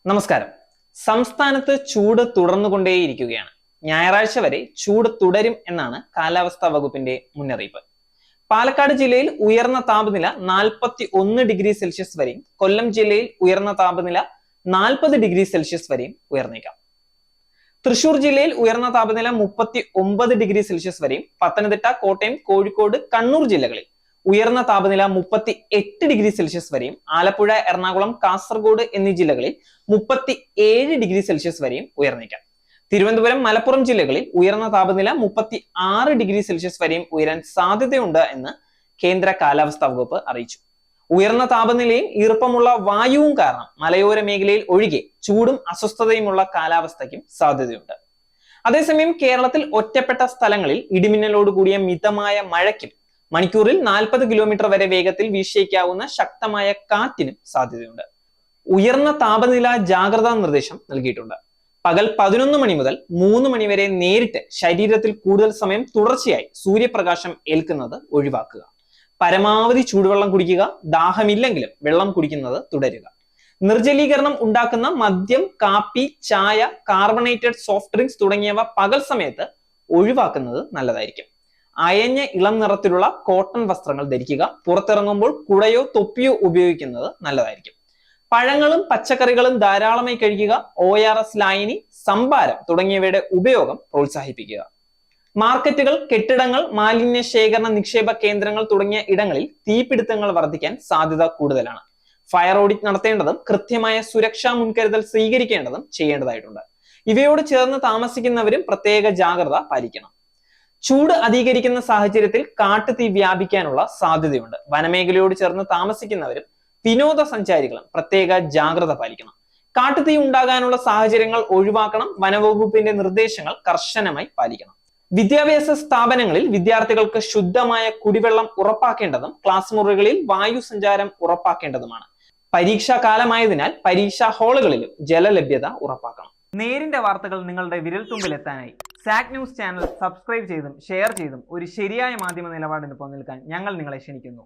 നമസ്കാരം. സംസ്ഥാനത്ത് ചൂട് തുടർന്നുകൊണ്ടേയിരിക്കുകയാണ്. ഞായറാഴ്ച വരെ ചൂട് തുടരും എന്നാണ് കാലാവസ്ഥാ വകുപ്പിന്റെ മുന്നറിയിപ്പ്. പാലക്കാട് ജില്ലയിൽ ഉയർന്ന താപനില 41°C വരെയും, കൊല്ലം ജില്ലയിൽ ഉയർന്ന താപനില 40°C വരെയും ഉയർന്നേക്കാം. തൃശൂർ ജില്ലയിൽ ഉയർന്ന താപനില 39°C വരെയും, പത്തനംതിട്ട, കോട്ടയം, കോഴിക്കോട്, കണ്ണൂർ ജില്ലകളിൽ ഉയർന്ന താപനില 38°C വരെയും, ആലപ്പുഴ, എറണാകുളം, കാസർഗോഡ് എന്നീ ജില്ലകളിൽ 37°C വരെയും ഉയർന്നേക്കാം. തിരുവനന്തപുരം, മലപ്പുറം ജില്ലകളിൽ ഉയർന്ന താപനില 36°C വരെയും ഉയരാൻ സാധ്യതയുണ്ട് എന്ന് കേന്ദ്ര കാലാവസ്ഥാ വകുപ്പ് അറിയിച്ചു. ഉയർന്ന താപനിലയും ഈർപ്പമുള്ള വായുവും കാരണം മലയോര മേഖലയിൽ ഒഴികെ ചൂടും അസ്വസ്ഥതയുമുള്ള കാലാവസ്ഥയ്ക്കും സാധ്യതയുണ്ട്. അതേസമയം കേരളത്തിൽ ഒറ്റപ്പെട്ട സ്ഥലങ്ങളിൽ ഇടിമിന്നലോട് കൂടിയ മിതമായ മഴയ്ക്കും മണിക്കൂറിൽ 40 കിലോമീറ്റർ വരെ വേഗത്തിൽ വീശിയേക്കാവുന്ന ശക്തമായ കാറ്റിനും സാധ്യതയുണ്ട്. ഉയർന്ന താപനില ജാഗ്രതാ നിർദ്ദേശം നൽകിയിട്ടുണ്ട്. പകൽ 11 മണി മുതൽ 3 മണി വരെ നേരിട്ട് ശരീരത്തിൽ കൂടുതൽ സമയം തുടർച്ചയായി സൂര്യപ്രകാശം ഏൽക്കുന്നത് ഒഴിവാക്കുക. പരമാവധി ചൂടുവെള്ളം കുടിക്കുക. ദാഹമില്ലെങ്കിലും വെള്ളം കുടിക്കുന്നത് തുടരുക. നിർജ്ജലീകരണം ഉണ്ടാക്കുന്ന മദ്യം, കാപ്പി, ചായ, കാർബണേറ്റഡ് സോഫ്റ്റ് ഡ്രിങ്ക്സ് തുടങ്ങിയവ പകൽ സമയത്ത് ഒഴിവാക്കുന്നത് നല്ലതായിരിക്കും. അയഞ്ഞ ഇളം നിറത്തിലുള്ള കോട്ടൺ വസ്ത്രങ്ങൾ ധരിക്കുക. പുറത്തിറങ്ങുമ്പോൾ കുടയോ തൊപ്പിയോ ഉപയോഗിക്കുന്നത് നല്ലതായിരിക്കും. പഴങ്ങളും പച്ചക്കറികളും ധാരാളമായി കഴിക്കുക. ORS ലായനി, സംഭാരം തുടങ്ങിയവയുടെ ഉപയോഗം പ്രോത്സാഹിപ്പിക്കുക. മാർക്കറ്റുകൾ, കെട്ടിടങ്ങൾ, മാലിന്യ ശേഖരണ നിക്ഷേപ കേന്ദ്രങ്ങൾ തുടങ്ങിയ ഇടങ്ങളിൽ തീപിടുത്തങ്ങൾ വർദ്ധിക്കാൻ സാധ്യത കൂടുതലാണ്. ഫയർ ഓഡിറ്റ് നടത്തേണ്ടതും കൃത്യമായ സുരക്ഷാ മുൻകരുതൽ സ്വീകരിക്കേണ്ടതും ചെയ്യേണ്ടതായിട്ടുണ്ട്. ഇവയോട് ചേർന്ന് താമസിക്കുന്നവരും പ്രത്യേക ജാഗ്രത പാലിക്കണം. ചൂട് അധികരിക്കുന്ന സാഹചര്യത്തിൽ കാട്ടുതീ വ്യാപിക്കാനുള്ള സാധ്യതയുണ്ട്. വനമേഖലയോട് ചേർന്ന് താമസിക്കുന്നവരും വിനോദസഞ്ചാരികളും പ്രത്യേക ജാഗ്രത പാലിക്കണം. കാട്ടുതീ ഉണ്ടാകാനുള്ള സാഹചര്യങ്ങൾ ഒഴിവാക്കണം. വനവകുപ്പിന്റെ നിർദ്ദേശങ്ങൾ കർശനമായി പാലിക്കണം. വിദ്യാഭ്യാസ സ്ഥാപനങ്ങളിൽ വിദ്യാർത്ഥികൾക്ക് ശുദ്ധമായ കുടിവെള്ളം ഉറപ്പാക്കേണ്ടതും ക്ലാസ് മുറികളിൽ വായു സഞ്ചാരം ഉറപ്പാക്കേണ്ടതുമാണ്. പരീക്ഷാ കാലമായതിനാൽ പരീക്ഷാ ഹാളുകളിലും ജലലഭ്യത ഉറപ്പാക്കണം. നേരിന്റെ വാർത്തകൾ നിങ്ങളുടെ വിരൽത്തുമ്പിൽ എത്താനായി സാക് ന്യൂസ് ചാനൽ സബ്സ്ക്രൈബ് ചെയ്തും ഷെയർ ചെയ്തും ഒരു ശരിയായ മാധ്യമ നിലപാടിനൊപ്പം നിൽക്കാൻ ഞങ്ങൾ നിങ്ങളെ ക്ഷണിക്കുന്നു.